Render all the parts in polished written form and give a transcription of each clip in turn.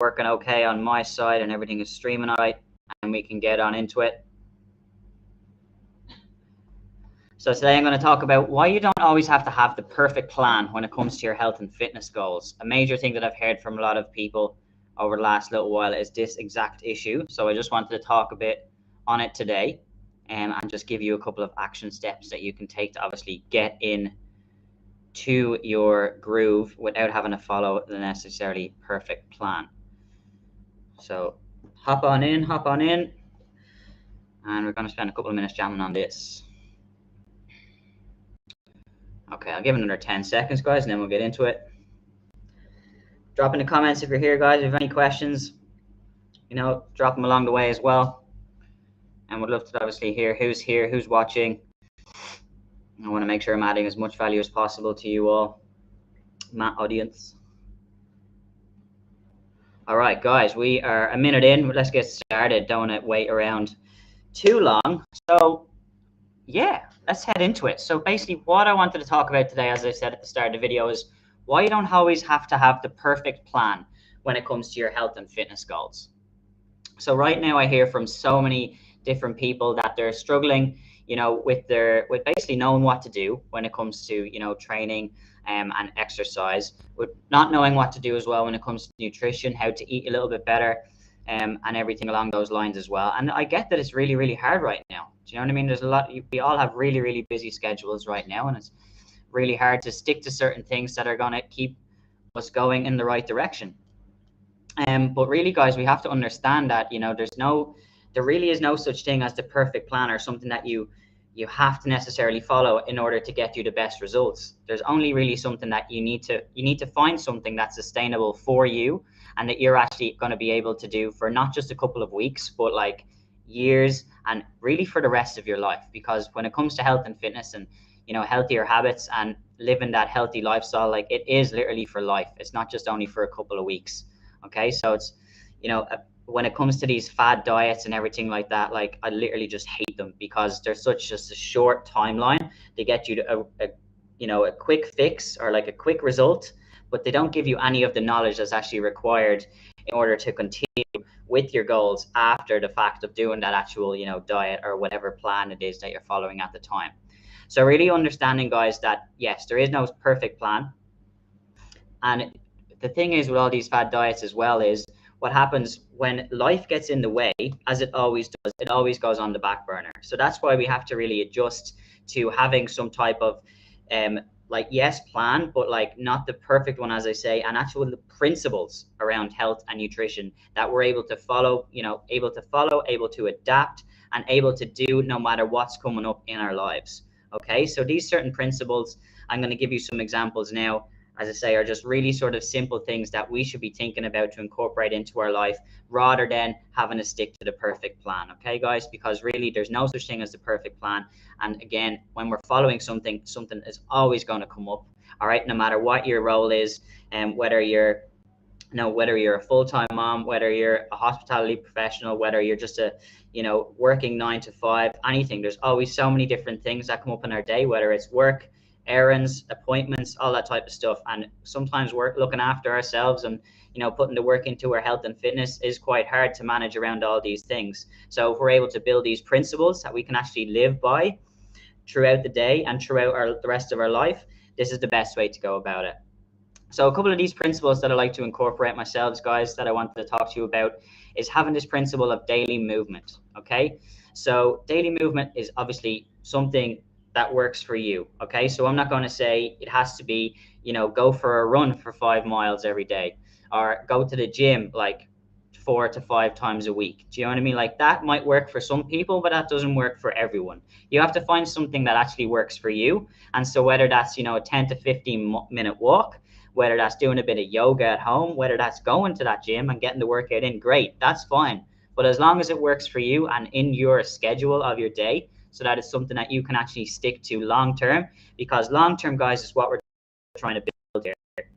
working okay on my side and everything is streaming all right, and we can get on into it. So today I'm going to talk about why you don't always have to have the perfect plan when it comes to your health and fitness goals. A major thing that I've heard from a lot of people over the last little while is this exact issue. So I just wanted to talk a bit on it today, and just give you a couple of action steps that you can take to obviously get in to your groove without having to follow the necessarily perfect plan. So hop on in, and we're going to spend a couple of minutes jamming on this. Okay, I'll give it another 10 seconds, guys, and then we'll get into it. Drop in the comments if you're here, guys. If you have any questions, drop them along the way as well. And would love to obviously hear who's here, who's watching. I want to make sure I'm adding as much value as possible to you all, my audience. All right, guys, we are a minute in. Let's get started. Don't want to wait around too long. So, yeah, let's head into it. So basically what I wanted to talk about today, as I said at the start of the video, is why you don't always have to have the perfect plan when it comes to your health and fitness goals. So right now I hear from so many different people that they're struggling, with basically knowing what to do when it comes to, training and exercise, with not knowing what to do as well when it comes to nutrition, how to eat a little bit better, and everything along those lines as well. And I get that it's really, really hard right now. Do you know what I mean? There's a lot, we all have really, really busy schedules right now, and it's really hard to stick to certain things that are going to keep us going in the right direction. But really, guys, we have to understand that, there really is no such thing as the perfect plan or something that you have to necessarily follow in order to get you the best results. There's only really something that you need to find something that's sustainable for you and that you're actually going to be able to do for not just a couple of weeks, but like years and really for the rest of your life. Because when it comes to health and fitness and, healthier habits and living that healthy lifestyle, like it is literally for life. It's not just only for a couple of weeks. Okay. So it's, when it comes to these fad diets and everything like that, like I literally just hate them because they're just a short timeline. They get you to a quick fix or like a quick result, but they don't give you any of the knowledge that's actually required in order to continue with your goals after the fact of doing that actual, diet or whatever plan it is that you're following at the time. So really understanding, guys, that yes, there is no perfect plan. And the thing is with all these fad diets as well is what happens when life gets in the way, as it always does, it always goes on the back burner. So that's why we have to really adjust to having some type of plan, but like not the perfect one, as I say, and actually the principles around health and nutrition that we're able to follow, able to adapt and able to do no matter what's coming up in our lives. Okay, so these certain principles, I'm going to give you some examples now, as I say, are just really sort of simple things that we should be thinking about to incorporate into our life rather than having to stick to the perfect plan. Okay, guys, because really there's no such thing as the perfect plan. And again, when we're following something is always going to come up. All right, no matter what your role is, and whether you're a full-time mom, whether you're a hospitality professional, whether you're just working 9 to 5, anything, there's always so many different things that come up in our day, whether it's work, errands, appointments, all that type of stuff. And sometimes looking after ourselves and putting the work into our health and fitness is quite hard to manage around all these things. So if we're able to build these principles that we can actually live by throughout the day and throughout the rest of our life, this is the best way to go about it. So a couple of these principles that I like to incorporate myself, guys, that I wanted to talk to you about is having this principle of daily movement. Okay, so daily movement is obviously something that works for you. Okay, so I'm not going to say it has to be, go for a run for 5 miles every day or go to the gym like 4 to 5 times a week. Do you know what I mean? Like that might work for some people, but that doesn't work for everyone. You have to find something that actually works for you. And so whether that's, a 10 to 15-minute walk, whether that's doing a bit of yoga at home, whether that's going to that gym and getting the workout in, great, that's fine. But as long as it works for you and in your schedule of your day, so that it's something that you can actually stick to long term, because long term, guys, is what we're trying to build here.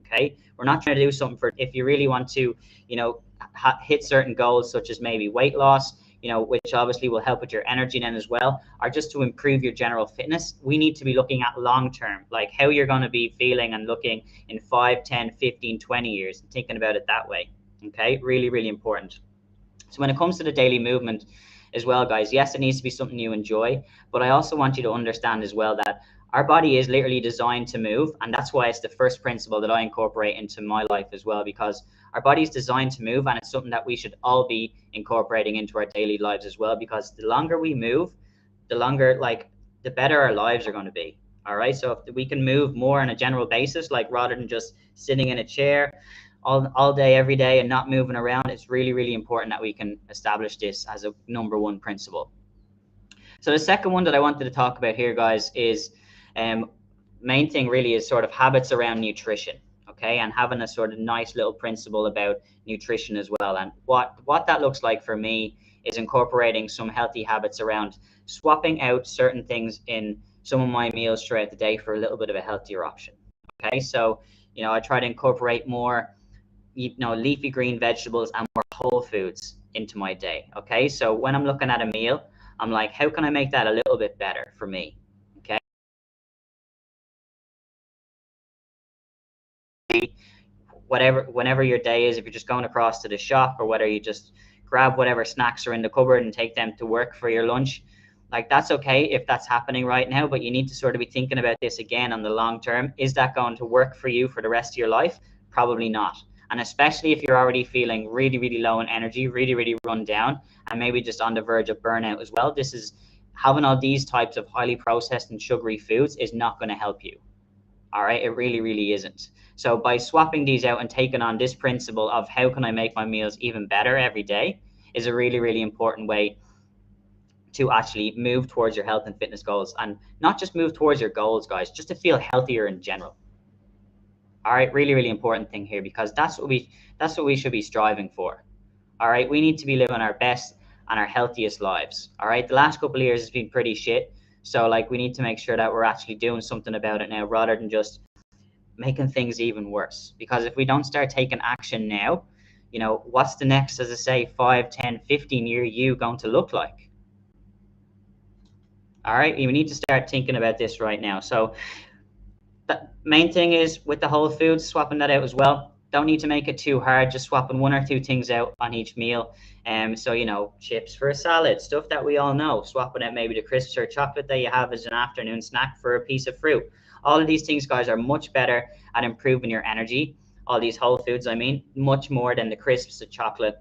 Okay, we're not trying to do something for if you really want to, hit certain goals such as maybe weight loss, which obviously will help with your energy then as well, or just to improve your general fitness. We need to be looking at long term, like how you're going to be feeling and looking in 5, 10, 15, 20 years, and thinking about it that way. Okay, really, really important. So when it comes to the daily movement as well, guys, yes, it needs to be something you enjoy, but I also want you to understand as well that our body is literally designed to move, and that's why it's the first principle that I incorporate into my life as well, because our body is designed to move, and it's something that we should all be incorporating into our daily lives as well, because the longer we move, the longer, like, the better our lives are going to be. All right, so if we can move more on a general basis, like rather than just sitting in a chair all day, every day, and not moving around, it's really, really important that we can establish this as a number one principle. So the second one that I wanted to talk about here, guys, is main thing really is sort of habits around nutrition, okay, and having a sort of nice little principle about nutrition as well. And what that looks like for me is incorporating some healthy habits around swapping out certain things in some of my meals throughout the day for a little bit of a healthier option. Okay, so I try to incorporate more leafy green vegetables and more whole foods into my day. Okay, so when I'm looking at a meal, I'm like, how can I make that a little bit better for me? Okay, whenever your day is, if you're just going across to the shop, or whether you just grab whatever snacks are in the cupboard and take them to work for your lunch, like, that's okay if that's happening right now, but you need to sort of be thinking about this again on the long term. Is that going to work for you for the rest of your life? Probably not. And especially if you're already feeling really, really low in energy, really, really run down, and maybe just on the verge of burnout as well, this is having all these types of highly processed and sugary foods is not going to help you. All right, it really, really isn't. So by swapping these out and taking on this principle of how can I make my meals even better every day is a really, really important way to actually move towards your health and fitness goals, and not just move towards your goals, guys, just to feel healthier in general. All right, really, really important thing here, because that's what we should be striving for. All right, we need to be living our best and our healthiest lives. All right, the last couple of years has been pretty shit, so like we need to make sure that we're actually doing something about it now, rather than just making things even worse. Because if we don't start taking action now, what's the next, as I say, 5, 10, 15-year you going to look like? All right, we need to start thinking about this right now. So the main thing is with the whole foods, swapping that out as well. Don't need to make it too hard, just swapping one or two things out on each meal. So chips for a salad, stuff that we all know. Swapping out maybe the crisps or chocolate that you have as an afternoon snack for a piece of fruit. All of these things, guys, are much better at improving your energy. All these whole foods, I mean, much more than the crisps, the chocolate,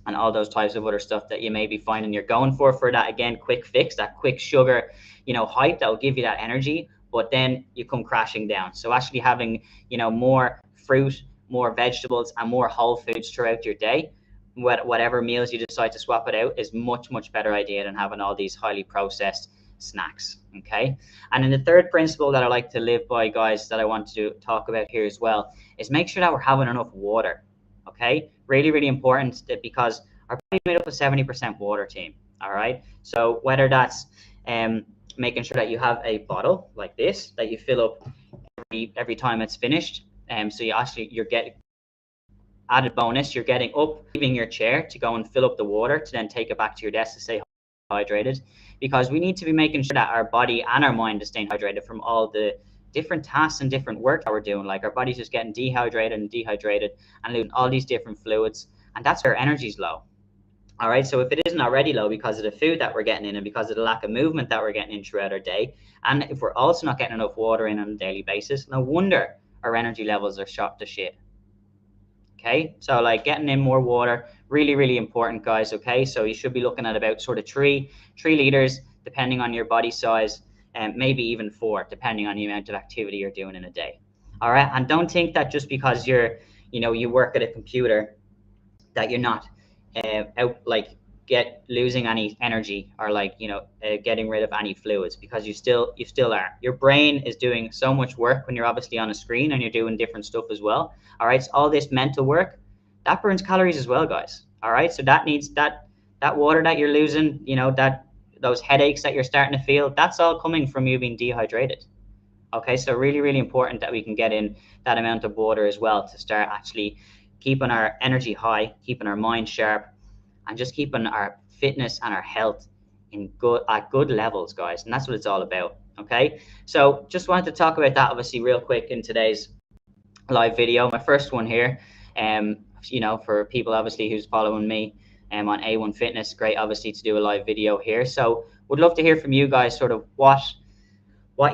and all those types of other stuff that you may be finding you're going for that, again, quick fix, that quick sugar hype that will give you that energy, but then you come crashing down. So actually having more fruit, more vegetables, and more whole foods throughout your day, whatever meals you decide to swap it out, is much better idea than having all these highly processed snacks. Okay, and then the third principle that I like to live by, guys, that I want to talk about here as well, is make sure that we're having enough water. Okay, really, really important, that because our body is made up of 70% water, team. All right, so whether that's making sure that you have a bottle like this that you fill up every time it's finished, so you're getting added bonus, you're getting up, leaving your chair to go and fill up the water to then take it back to your desk to stay hydrated, because we need to be making sure that our body and our mind is staying hydrated from all the different tasks and different work that we're doing. Like, our body's just getting dehydrated and losing all these different fluids, and that's where energy's low. All right, so if it isn't already low because of the food that we're getting in, and because of the lack of movement that we're getting in throughout our day, and if we're also not getting enough water in on a daily basis, no wonder our energy levels are shot to shit. Okay, so like getting in more water, really, really important, guys. Okay, so you should be looking at about sort of 3 liters, depending on your body size, and maybe even 4, depending on the amount of activity you're doing in a day. All right, and don't think that just because you work at a computer, that you're not out, like, losing any energy, or like getting rid of any fluids, because you still are. Your brain is doing so much work when you're obviously on a screen and you're doing different stuff as well. All right, so all this mental work, that burns calories as well, guys. All right, so that needs that water that you're losing, that those headaches that you're starting to feel, that's all coming from you being dehydrated. Okay, so really, really important that we can get in that amount of water as well, to start actually keeping our energy high, keeping our mind sharp, and just keeping our fitness and our health at good levels, guys. And that's what it's all about. Okay, so just wanted to talk about that obviously real quick in today's live video, my first one here. you know, for people obviously who's following me on A1 Fitness, great obviously to do a live video here. So would love to hear from you guys, sort of what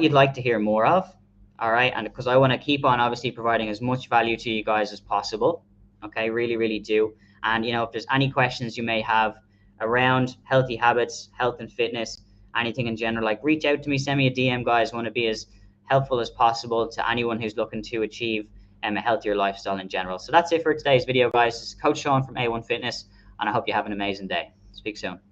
you'd like to hear more of. All right, and because I want to keep on obviously providing as much value to you guys as possible. Okay, really do. And you know, if there's any questions you may have around healthy habits, health and fitness, anything in general, like reach out to me, send me a DM, guys. I want to be as helpful as possible to anyone who's looking to achieve a healthier lifestyle in general. So that's it for today's video, guys. This is Coach Sean from A1 Fitness, and I hope you have an amazing day. Speak soon.